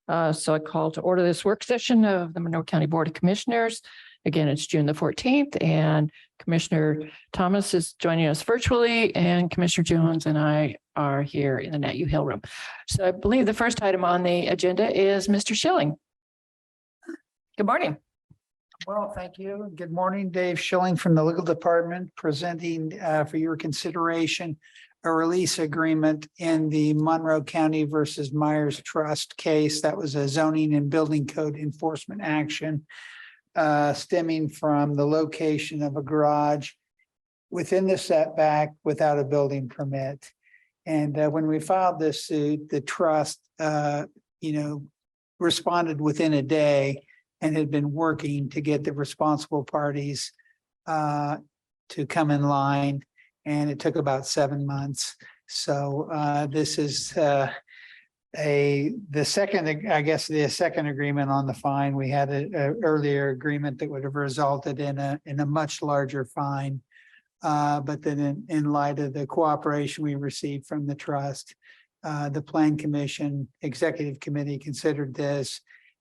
So I call to order this work session of the Monroe County Board of Commissioners. Again, it's June the 14th, and Commissioner Thomas is joining us virtually, and Commissioner Jones and I are here in the Nat U Hill room. So I believe the first item on the agenda is Mr. Schilling. Good morning. Well, thank you. Good morning, Dave Schilling from the Legal Department, presenting for your consideration a release agreement in the Monroe County versus Myers Trust case. That was a zoning and building code enforcement action stemming from the location of a garage within the setback without a building permit. And when we filed this suit, the trust, responded within a day and had been working to get the responsible parties to come in line. And it took about 7 months. So this is the second agreement on the fine. We had an earlier agreement that would have resulted in a much larger fine. But then in light of the cooperation we received from the trust, the Plan Commission Executive Committee considered this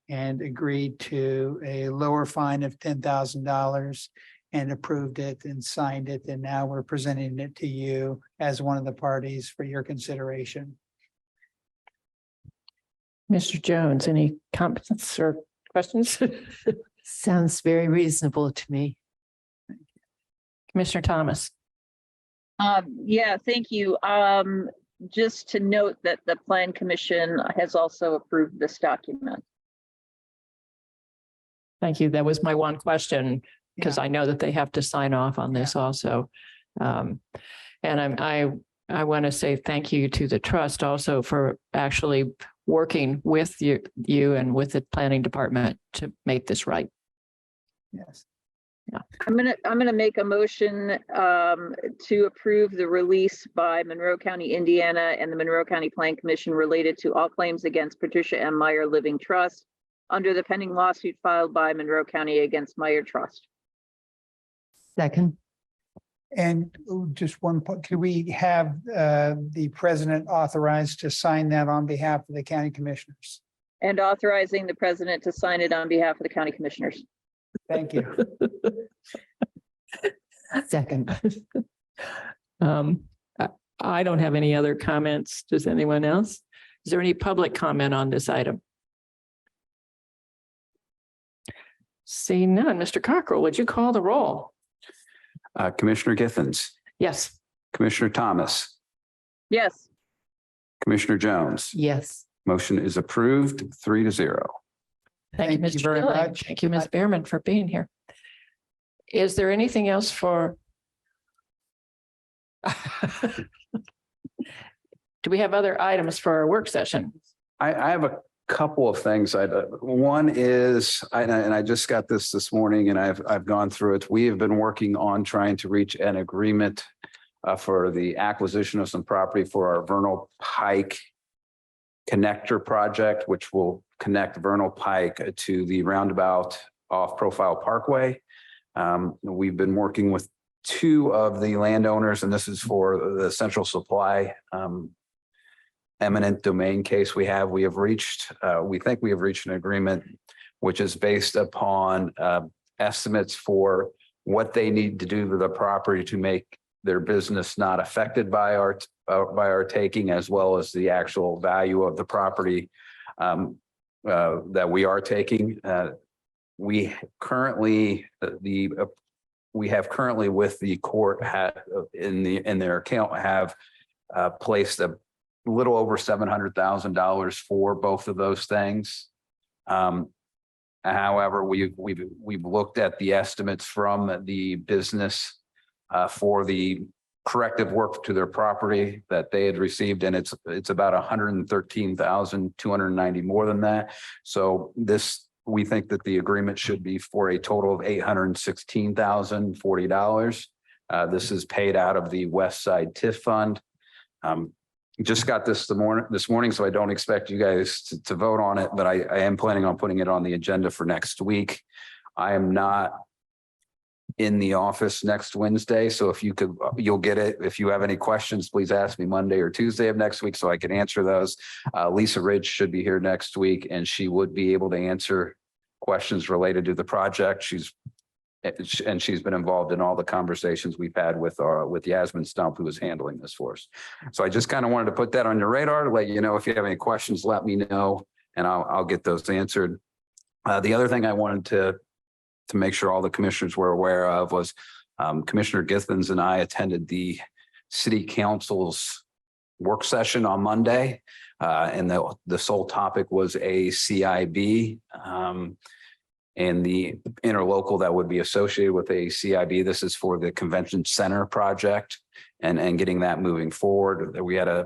and agreed to a lower fine of $10,000 and approved it and signed it. And now we're presenting it to you as one of the parties for your consideration. Mr. Jones, any comments or questions? Sounds very reasonable to me. Commissioner Thomas. Yeah, thank you. Just to note that the Plan Commission has also approved this document. Thank you. That was my one question, because I know that they have to sign off on this also. And I want to say thank you to the trust also for actually working with you and with the planning department to make this right. Yes. Yeah. I'm gonna make a motion to approve the release by Monroe County, Indiana and the Monroe County Plan Commission related to all claims against Patricia M. Meyer Living Trust under the pending lawsuit filed by Monroe County against Meyer Trust. Second. And just one point, could we have the president authorized to sign that on behalf of the county commissioners? And authorizing the president to sign it on behalf of the county commissioners. Thank you. Second. I don't have any other comments. Does anyone else? Is there any public comment on this item? Seeing none, Mr. Cockrell, would you call the roll? Commissioner Githens. Yes. Commissioner Thomas. Yes. Commissioner Jones. Yes. Motion is approved 3-0. Thank you, Thank you Mr. very Schilling. much. Thank you, Ms. Behrman, for being here. Is there anything else for? Do we have other items for our work session? I have a couple of things. One is, and I just got this morning, and I've gone through it. We have been working on trying to reach an agreement for the acquisition of some property for our Vernal Pike connector project, which will connect Vernal Pike to the roundabout off Profile Parkway. We've been working with two of the landowners, and this is for the Central Supply eminent domain case we have. We think we have reached an agreement, which is based upon estimates for what they need to do to the property to make their business not affected by our taking, as well as the actual value of the property that we are taking. We have currently with the court in their account have placed a little over $700,000 for both of those things. However, we've looked at the estimates from the business for the corrective work to their property that they had received, and it's about $113,290 more than that. So we think that the agreement should be for a total of $816,040. This is paid out of the West Side TIF fund. Just got this morning, so I don't expect you guys to vote on it, but I am planning on putting it on the agenda for next week. I am not in the office next Wednesday. So if you could, you'll get it. If you have any questions, please ask me Monday or Tuesday of next week so I can answer those. Lisa Ridge should be here next week and she would be able to answer questions related to the project. She's been involved in all the conversations we've had with Yasmin Stump, who is handling this for us. So I just kind of wanted to put that on your radar to let you know if you have any questions, let me know and I'll get those answered. The other thing I wanted to make sure all the commissioners were aware of was Commissioner Githens and I attended the city council's work session on Monday. And the sole topic was a CIB and the interlocal that would be associated with a CIB. This is for the convention center project and getting that moving forward. We had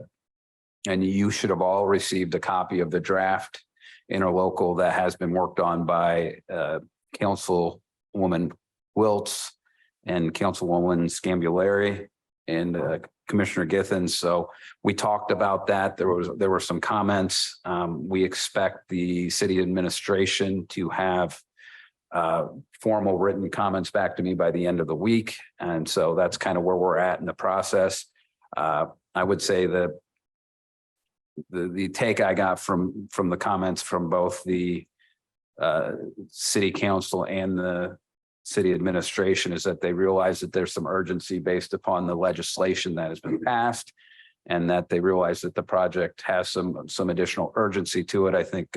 and you should have all received a copy of the draft interlocal that has been worked on by Councilwoman Wiltz and Councilwoman Scambulary and Commissioner Githens. So we talked about that. There were some comments. We expect the city administration to have formal written comments back to me by the end of the week. And so that's kind of where we're at in the process. I would say that the take I got from the comments from both the city council and the city administration is that they realize that there's some urgency based upon the legislation that has been passed and that they realize that the project has some additional urgency to it. I think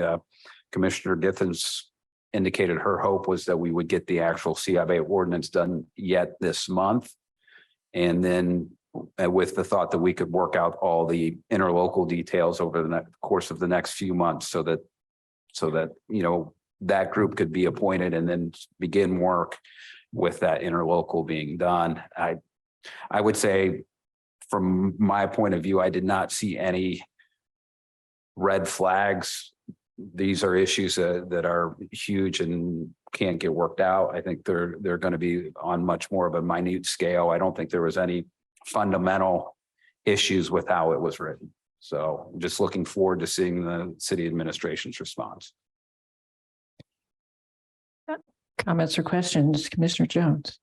Commissioner Githens indicated her hope was that we would get the actual CIB ordinance done yet this month. And then with the thought that we could work out all the interlocal details over the course of the next few months so that, you know, that group could be appointed and then begin work with that interlocal being done. I would say from my point of view, I did not see any red flags. These are issues that are huge and can't get worked out. I think they're going to be on much more of a minute scale. I don't think there was any fundamental issues with how it was written. So I'm just looking forward to seeing the city administration's response. Comments or questions, Commissioner Jones?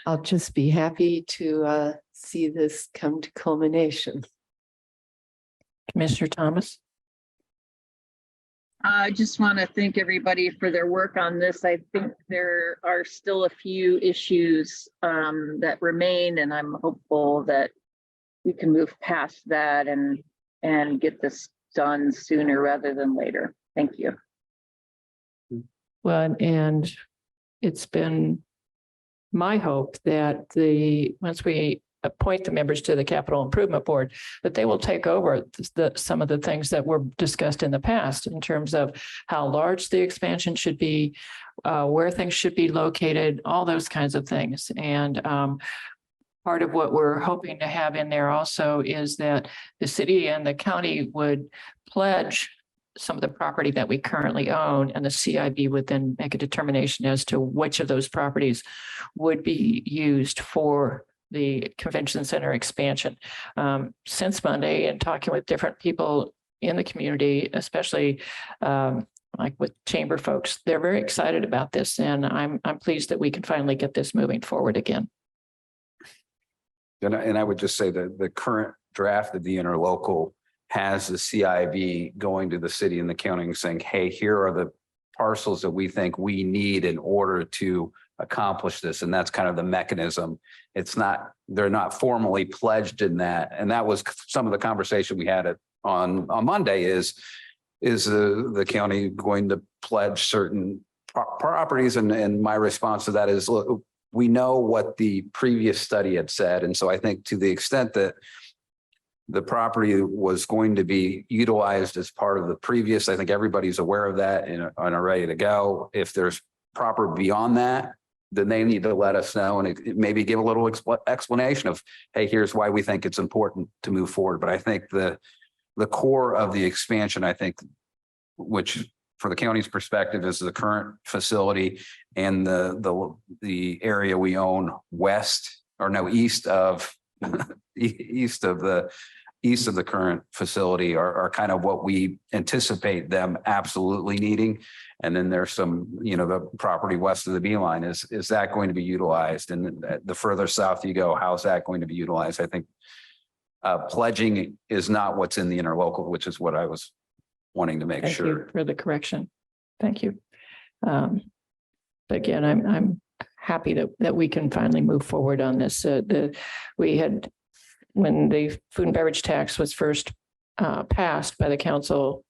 I'll just be happy to see this come to culmination. Commissioner Thomas? I just want to thank everybody for their work on this. I think there are still a few issues that remain, and I'm hopeful that we can move past that and get this done sooner rather than later. Thank you. Well, and it's been my hope that once we appoint the members to the Capital Improvement Board, that they will take over some of the things that were discussed in the past in terms of how large the expansion should be, where things should be located, all those kinds of things. And part of what we're hoping to have in there also is that the city and the county would pledge some of the property that we currently own, and the CIB would then make a determination as to which of those properties would be used for the convention center expansion. Since Monday, and talking with different people in the community, especially like with chamber folks, they're very excited about this, and I'm pleased that we can finally get this moving forward again. And I would just say that the current draft of the interlocal has the CIB going to the city and the county and saying, hey, here are the parcels that we think we need in order to accomplish this. And that's kind of the mechanism. They're not formally pledged in that. And that was some of the conversation we had on Monday is the county going to pledge certain properties? And my response to that is, look, we know what the previous study had said. And so I think to the extent that the property was going to be utilized as part of the previous, I think everybody's aware of that and are ready to go. If there's proper beyond that, then they need to let us know and maybe give a little explanation of, hey, here's why we think it's important to move forward. But I think the core of the expansion, I think, which for the county's perspective is the current facility and the area we own east of the east of the current facility are kind of what we anticipate them absolutely needing. And then there's some, the property west of the Beeline, is that going to be utilized? And the further south you go, how's that going to be utilized? I think pledging is not what's in the interlocal, which is what I was wanting to make Thank sure. you for the correction. Thank you. But again, I'm happy that we can finally move forward on this. We had, when the food and beverage tax was first passed by the council,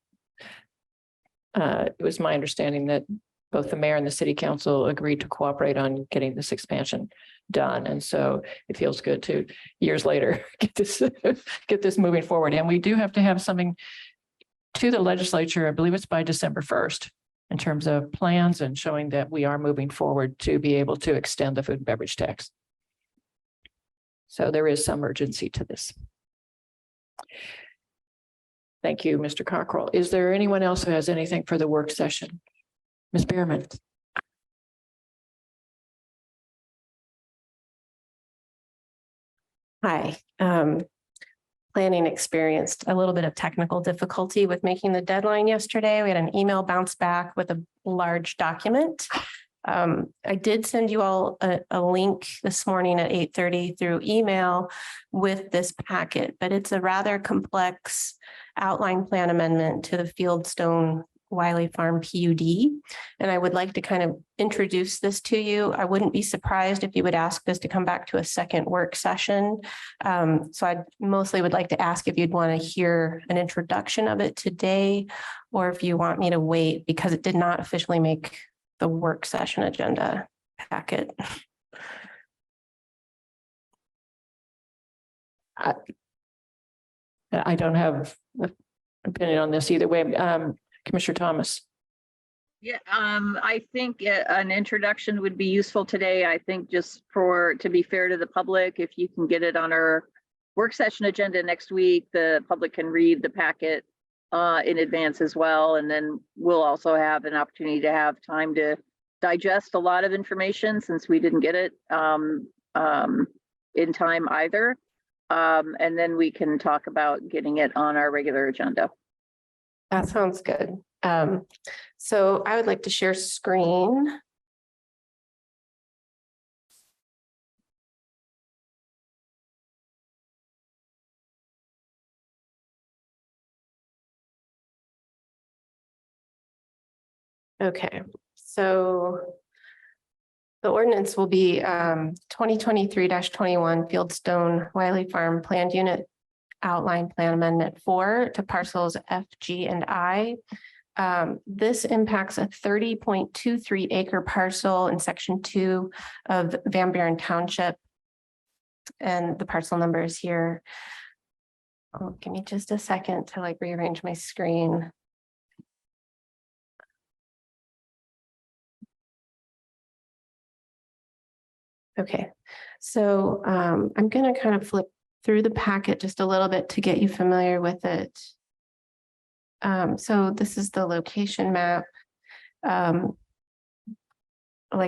it was my understanding that both the mayor and the city council agreed to cooperate on getting this expansion done. And so it feels good to, years later, get this moving forward. And we do have to have something to the legislature, I believe it's by December 1st, in terms of plans and showing that we are moving forward to be able to extend the food and beverage tax. So there is some urgency to this. Thank you, Mr. Cockrell. Is there anyone else who has anything for the work session? Ms. Behrman. Hi. Planning experienced a little bit of technical difficulty with making the deadline yesterday. We had an email bounce back with a large document. I did send you all a link this morning at 8:30 through email with this packet, but it's a rather complex outline plan amendment to the Fieldstone Wiley Farm PUD. And I would like to kind of introduce this to you. I wouldn't be surprised if you would ask this to come back to a second work session. So I mostly would like to ask if you'd want to hear an introduction of it today, or if you want me to wait because it did not officially make the work session agenda packet. I don't have an opinion on this either way. Commissioner Thomas. Yeah, I think an introduction would be useful today. I think just to be fair to the public, if you can get it on our work session agenda next week, the public can read the packet in advance as well. And then we'll also have an opportunity to have time to digest a lot of information since we didn't get it in time either. And then we can talk about getting it on our regular agenda. That sounds good. So I would like to share screen. Okay, so the ordinance will be 2023-21 Fieldstone Wiley Farm Planned Unit Outline Plan Amendment 4 to parcels F, G, and I. This impacts a 30.23 acre parcel in section 2 of Van Buren Township. And the parcel number is here. Oh, give me just a second to rearrange my screen. Okay, so I'm going to kind of flip through the packet just a little bit to get you familiar with it. So this is the location map. Like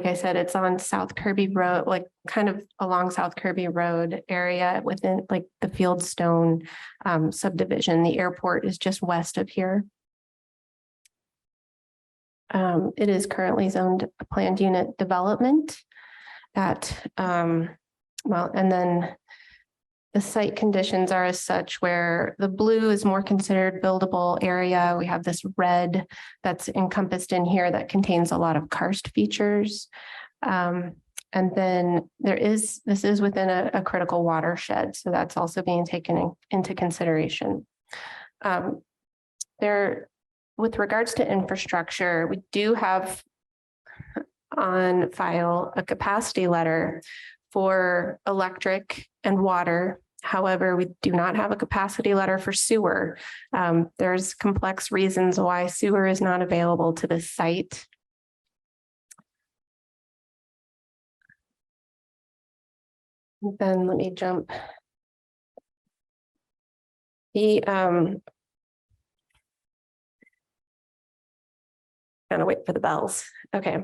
I said, it's on South Kirby Road, kind of along South Kirby Road area within the Fieldstone subdivision. The airport is just west of here. It is currently zoned a planned unit development at, and then the site conditions are as such where the blue is more considered buildable area. We have this red that's encompassed in here that contains a lot of karst features. And then this is within a critical watershed. So that's also being taken into consideration. With regards to infrastructure, we do have on file a capacity letter for electric and water. However, we do not have a capacity letter for sewer. There's complex reasons why sewer is not available to this site. Then let me jump. Kind of wait for the bells. Okay.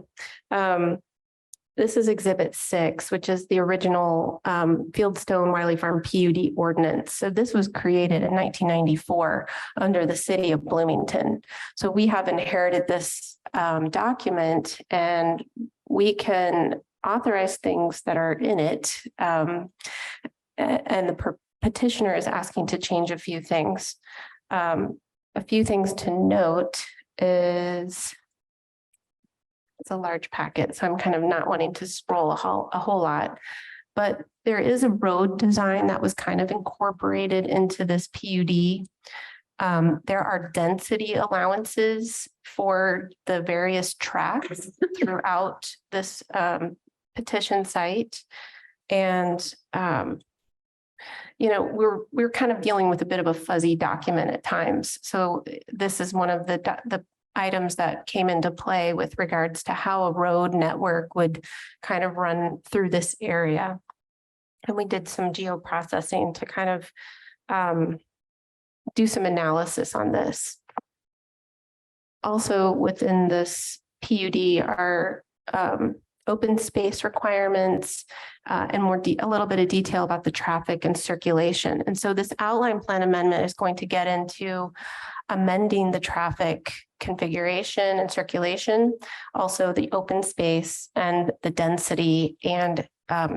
This is Exhibit 6, which is the original Fieldstone Wiley Farm PUD ordinance. So this was created in 1994 under the city of Bloomington. So we have inherited this document, and we can authorize things that are in it. And the petitioner is asking to change a few things. A few things to note is it's a large packet, so I'm kind of not wanting to scroll a whole lot. But there is a road design that was kind of incorporated into this PUD. There are density allowances for the various tracks throughout this petition site. And we're kind of dealing with a bit of a fuzzy document at times. So this is one of the items that came into play with regards to how a road network would kind of run through this area. And we did some geoprocessing to kind of do some analysis on this. Also within this PUD are open space requirements and a little bit of detail about the traffic and circulation. And so this outline plan amendment is going to get into amending the traffic configuration and circulation, also the open space and the density, and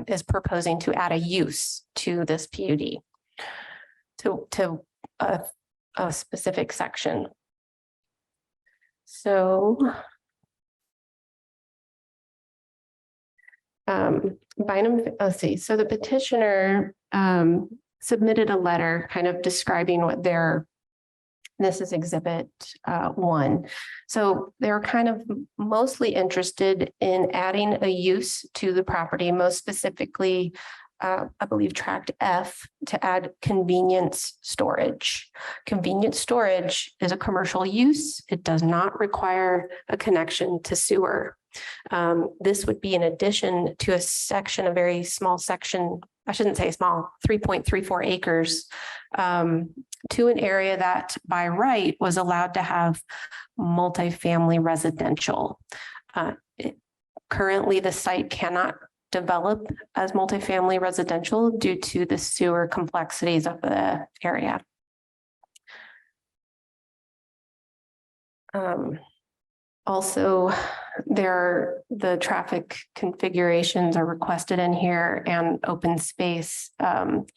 is proposing to add a use to this PUD to a specific section. So let's see. So the petitioner submitted a letter kind of describing what this is Exhibit 1. So they're kind of mostly interested in adding a use to the property, most specifically, I believe Tract F, to add convenience storage. Convenience storage is a commercial use. It does not require a connection to sewer. This would be in addition to a very small section, I shouldn't say small, 3.34 acres, to an area that by right was allowed to have multifamily residential. Currently, the site cannot develop as multifamily residential due to the sewer complexities of the area. Also, the traffic configurations are requested in here, and open space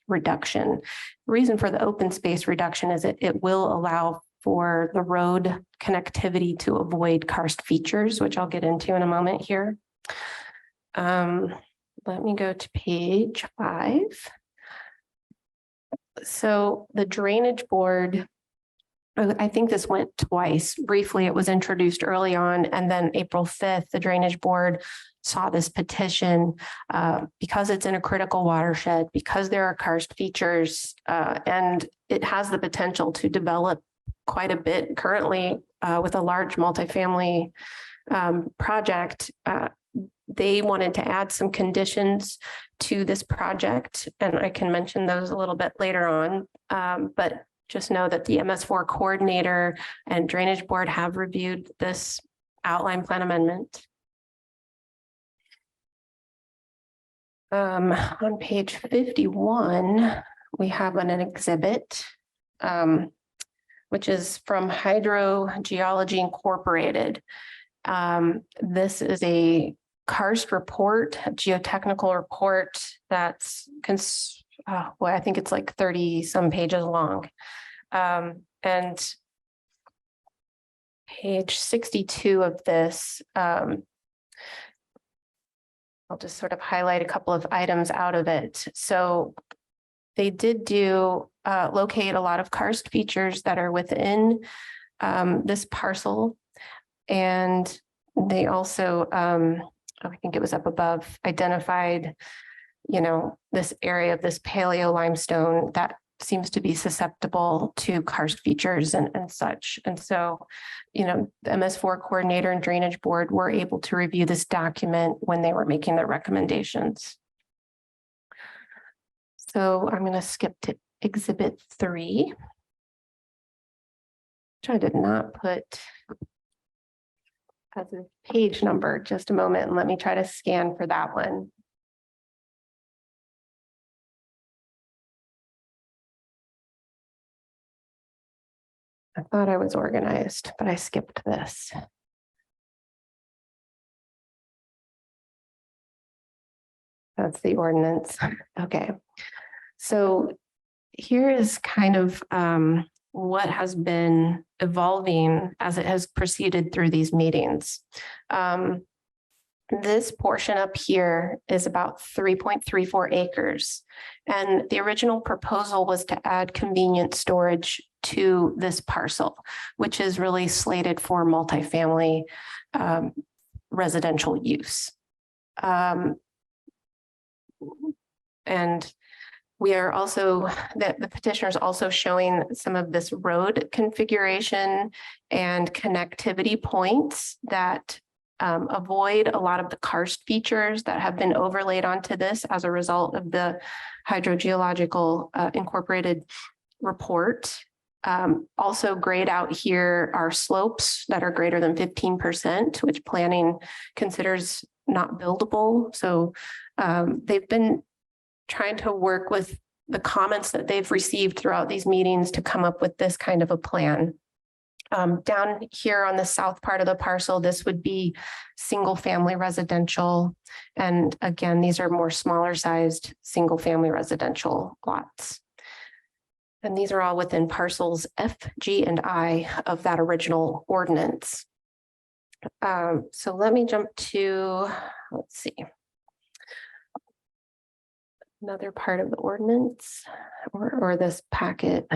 reduction. The reason for the open space reduction is it will allow for the road connectivity to avoid karst features, which I'll get into in a moment here. Let me go to page 5. So the drainage board, I think this went twice. Briefly, it was introduced early on, and then April 5th, the drainage board saw this petition because it's in a critical watershed, because there are karst features, and it has the potential to develop quite a bit currently with a large multifamily project. They wanted to add some conditions to this project, and I can mention those a little bit later on, but just know that the MS4 coordinator and drainage board have reviewed this outline plan amendment. On page 51, we have an exhibit, which is from Hydrogeology Incorporated. This is a karst report, a geotechnical report that's, I think it's like 30 some pages long. And page 62 of this, I'll just sort of highlight a couple of items out of it. So they did locate a lot of karst features that are within this parcel. And they also, I think it was up above, identified, this area of this paleo limestone that seems to be susceptible to karst features and such. And so, the MS4 coordinator and drainage board were able to review this document when they were making their recommendations. So I'm going to skip to Exhibit 3, which I did not put as a page number. Just a moment and let me try to scan for that one. I thought I was organized, but I skipped this. That's the ordinance. Okay. So here is kind of what has been evolving as it has proceeded through these meetings. This portion up here is about 3.34 acres. And the original proposal was to add convenience storage to this parcel, which is really slated for multifamily residential use. And we are also, that the petitioner is also showing some of this road configuration and connectivity points that avoid a lot of the karst features that have been overlaid onto this as a result of the hydrogeological incorporated report. Also grayed out here are slopes that are greater than 15%, which planning considers not buildable. So they've been trying to work with the comments that they've received throughout these meetings to come up with this kind of a plan. Down here on the south part of the parcel, this would be single family residential. And again, these are more smaller sized single family residential lots. And these are all within parcels F, G, and I of that original ordinance. So let me jump to, let's see. Another part of the ordinance or this packet.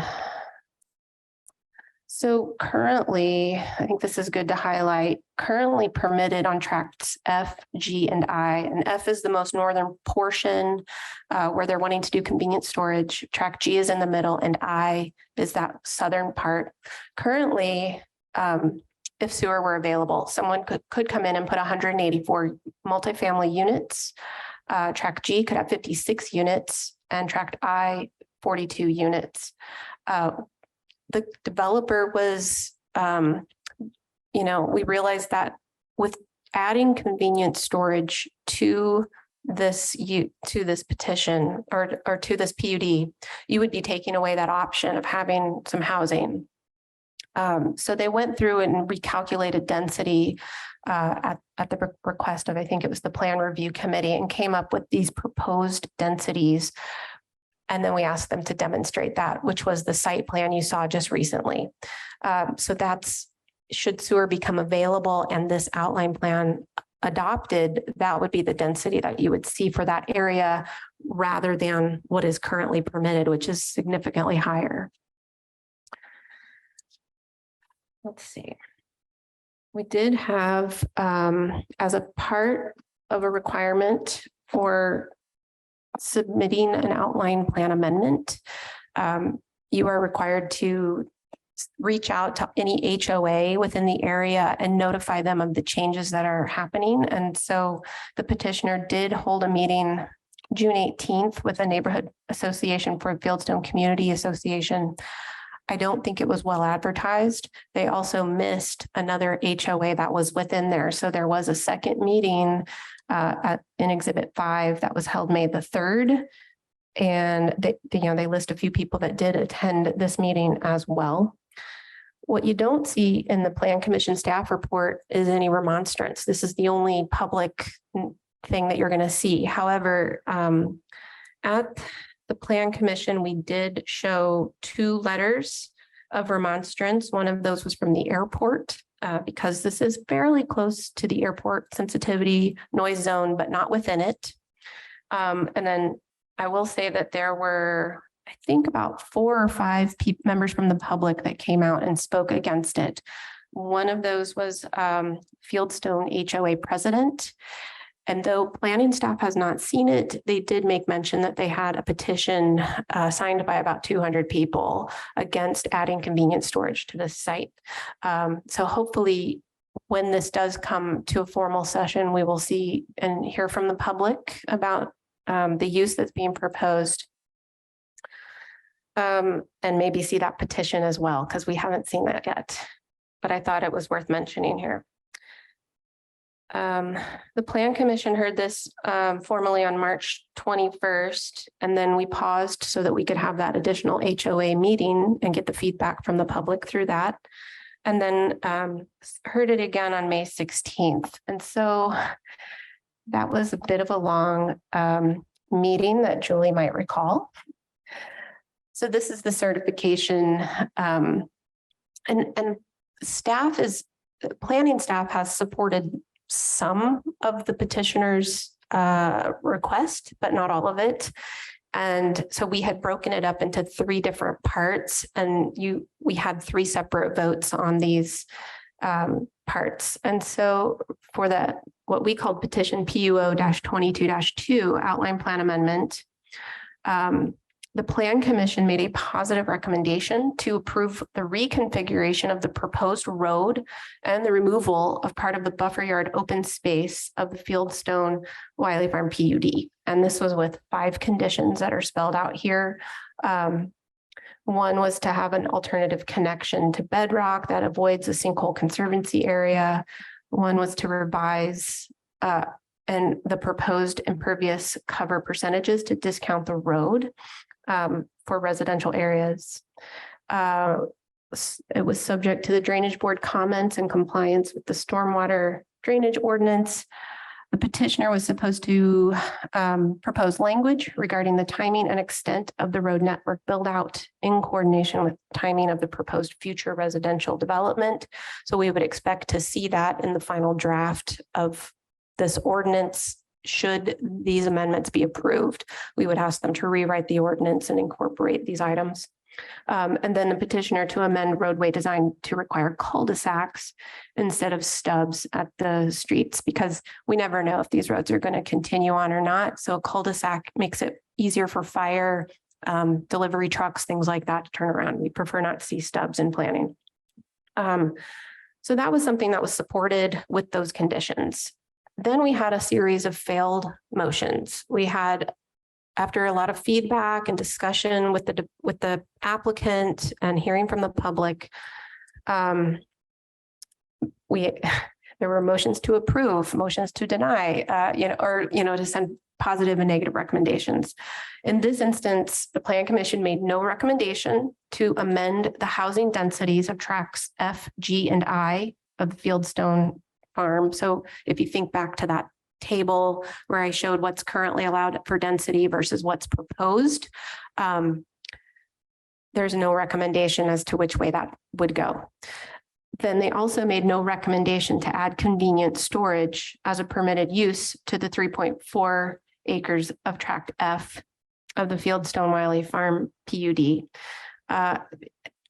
So currently, I think this is good to highlight, currently permitted on tracts F, G, and I. And F is the most northern portion where they're wanting to do convenience storage. Tract G is in the middle and I is that southern part. Currently, if sewer were available, someone could come in and put 184 multifamily units. Tract G could have 56 units and tract I 42 units. The developer was, we realized that with adding convenience storage to this petition or to this PUD, you would be taking away that option of having some housing. So they went through and recalculated density at the request of, I think it was the Plan Review Committee, and came up with these proposed densities. And then we asked them to demonstrate that, which was the site plan you saw just recently. So that's, should sewer become available and this outline plan adopted, that would be the density that you would see for that area rather than what is currently permitted, which is significantly higher. Let's see. We did have, as a part of a requirement for submitting an outline plan amendment, you are required to reach out to any HOA within the area and notify them of the changes that are happening. And so the petitioner did hold a meeting June 18th with a neighborhood association for Fieldstone Community Association. I don't think it was well advertised. They also missed another HOA that was within there. So there was a second meeting in Exhibit 5 that was held May the 3rd. And they list a few people that did attend this meeting as well. What you don't see in the Plan Commission staff report is any remonstrance. This is the only public thing that you're going to see. However, at the Plan Commission, we did show 2 letters of remonstrance. One of those was from the airport, because this is fairly close to the airport sensitivity noise zone, but not within it. And then I will say that there were, I think, about 4 or 5 members from the public that came out and spoke against it. One of those was Fieldstone HOA president. And though planning staff has not seen it, they did make mention that they had a petition signed by about 200 people against adding convenience storage to this site. So hopefully when this does come to a formal session, we will see and hear from the public about the use that's being proposed. And maybe see that petition as well, because we haven't seen that yet. But I thought it was worth mentioning here. The Plan Commission heard this formally on March 21st, and then we paused so that we could have that additional HOA meeting and get the feedback from the public through that. And then heard it again on May 16th. And so that was a bit of a long meeting that Julie might recall. So this is the certification, and staff planning staff has supported some of the petitioner's request, but not all of it. And so we had broken it up into 3 different parts, and we had 3 separate votes on these parts. And so for what we called petition PUO-22-2 outline plan amendment, the Plan Commission made a positive recommendation to approve the reconfiguration of the proposed road and the removal of part of the buffer yard open space of the Fieldstone Wiley Farm PUD. And this was with 5 conditions that are spelled out here. One was to have an alternative connection to bedrock that avoids the sinkhole conservancy area. One was to revise and the proposed impervious cover percentages to discount the road for residential areas. It was subject to the drainage board comments and compliance with the stormwater drainage ordinance. The petitioner was supposed to propose language regarding the timing and extent of the road network build out in coordination with timing of the proposed future residential development. So we would expect to see that in the final draft of this ordinance. Should these amendments be approved, we would ask them to rewrite the ordinance and incorporate these items. And then the petitioner to amend roadway design to require cul-de-sacs instead of stubs at the streets, because we never know if these roads are going to continue on or not. So a cul-de-sac makes it easier for fire, delivery trucks, things like that to turn around. We prefer not to see stubs in planning. So that was something that was supported with those conditions. Then we had a series of failed motions. We had, after a lot of feedback and discussion with the applicant and hearing from the public, there were motions to approve, motions to deny, to send positive and negative recommendations. In this instance, the Plan Commission made no recommendation to amend the housing densities of tracts F, G, and I of the Fieldstone Farm. So if you think back to that table where I showed what's currently allowed for density versus what's proposed, there's no recommendation as to which way that would go. Then they also made no recommendation to add convenient storage as a permitted use to the 3.4 acres of tract F of the Fieldstone Wiley Farm PUD.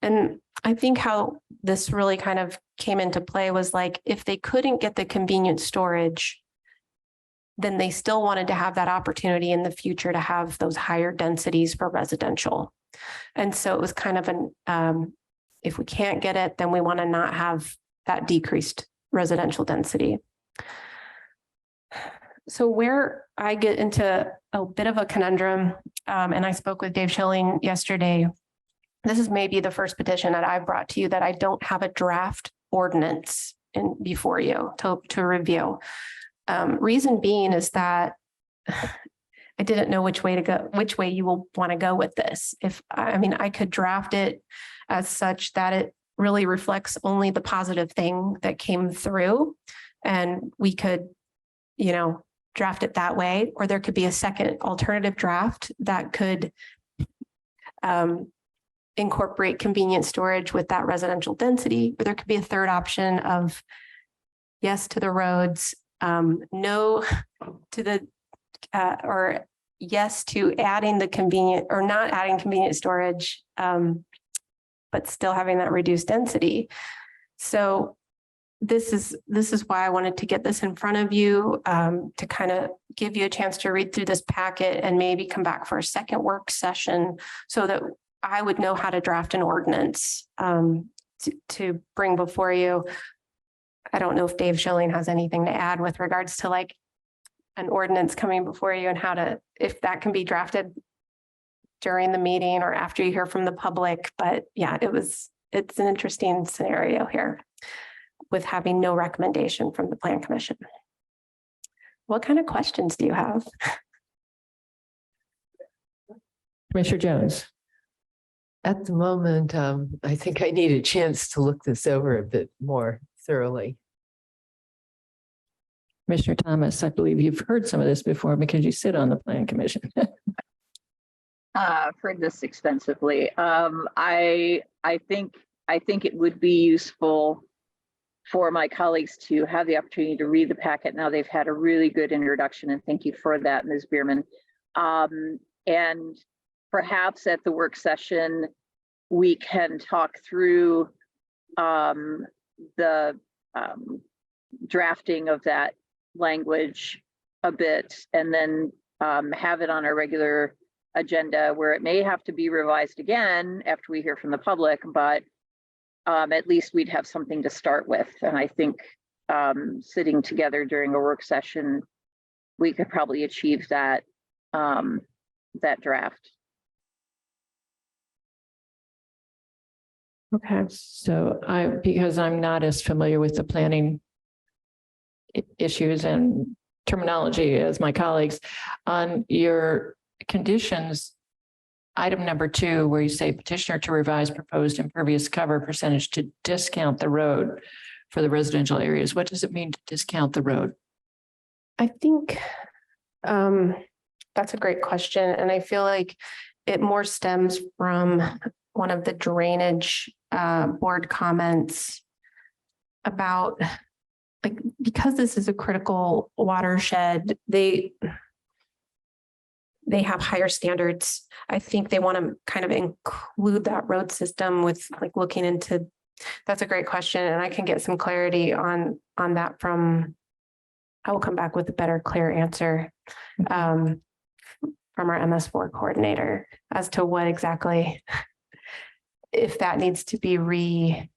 And I think how this really kind of came into play was like, if they couldn't get the convenient storage, then they still wanted to have that opportunity in the future to have those higher densities for residential. And so it was kind of if we can't get it, then we want to not have that decreased residential density. So where I get into a bit of a conundrum, and I spoke with Dave Schilling yesterday. This is maybe the first petition that I've brought to you that I don't have a draft ordinance before you to review. Reason being is that I didn't know which way you will want to go with this. I could draft it as such that it really reflects only the positive thing that came through, and we could, draft it that way, or there could be a second alternative draft that could incorporate convenient storage with that residential density, or there could be a third option of yes to the roads, no to the, or yes to adding the convenient or not adding convenient storage, but still having that reduced density. So this is why I wanted to get this in front of you, to kind of give you a chance to read through this packet and maybe come back for a second work session so that I would know how to draft an ordinance to bring before you. I don't know if Dave Schilling has anything to add with regards to like an ordinance coming before you and if that can be drafted during the meeting or after you hear from the public. But yeah, it's an interesting scenario here with having no recommendation from the Plan Commission. What kind of questions do you have? Commissioner Jones. At the moment, I think I need a chance to look this over a bit more thoroughly. Commissioner Thomas, I believe you've heard some of this before because you sit on the Plan Commission. I've heard this extensively. I think it would be useful for my colleagues to have the opportunity to read the packet. Now they've had a really good introduction, and thank you for that, Ms. Bierman. And perhaps at the work session, we can talk through the drafting of that language a bit, and then have it on our regular agenda where it may have to be revised again after we hear from the public, but at least we'd have something to start with. And I think sitting together during a work session, we could probably achieve that that draft. Okay, so because I'm not as familiar with the planning issues and terminology as my colleagues, on your conditions, item number 2, where you say petitioner to revise proposed impervious cover percentage to discount the road for the residential areas. What does it mean to discount the road? I think that's a great question. And I feel like it more stems from one of the drainage board comments about, like, because this is a critical watershed, they have higher standards. I think they want to kind of include that road system with, like, looking into, that's a great question. And I can get some clarity on that I will come back with a better, clear answer from our MS4 coordinator as to what exactly, if that needs to be reworded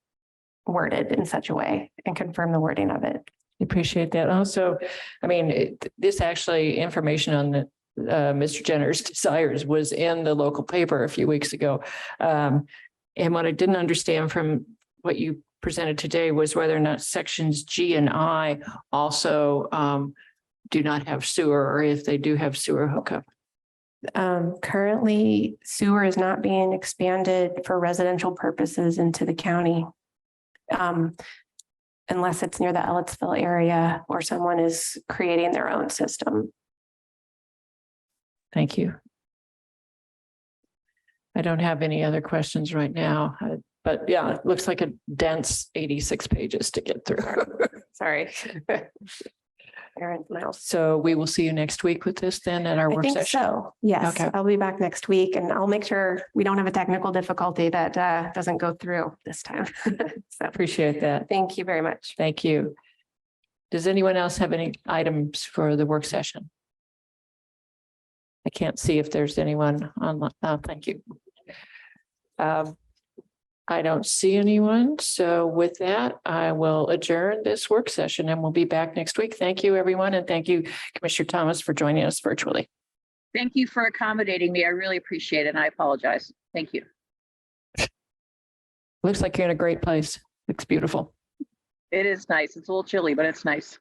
in such a way, and confirm the wording of it. Appreciate that. Also, I mean, this actually information on the Mr. Jenner's desires was in the local paper a few weeks ago. And what I didn't understand from what you presented today was whether or not sections G and I also do not have sewer, or if they do have sewer hookup. Currently, sewer is not being expanded for residential purposes into the county. Unless it's near the Ellettsville area or someone is creating their own system. Thank you. I don't have any other questions right now, but yeah, it looks like a dense 86 pages to get through. Sorry. Aaron, Miles. So we will see you next week with this then at our I work think session. so. Yes, Okay. I'll be back next week, and I'll make sure we don't have a technical difficulty that doesn't go through this time. So Appreciate that. thank you very much. Thank you. Does anyone else have any items for the work session? I can't see if there's anyone online. Thank you. I don't see anyone. So with that, I will adjourn this work session and we'll be back next week. Thank you, everyone. And thank you, Commissioner Thomas, for joining us virtually. Thank you for accommodating me. I really appreciate it, and I apologize. Thank you. Looks like you're in a great place. Looks beautiful. It is nice. It's a little chilly, but it's nice.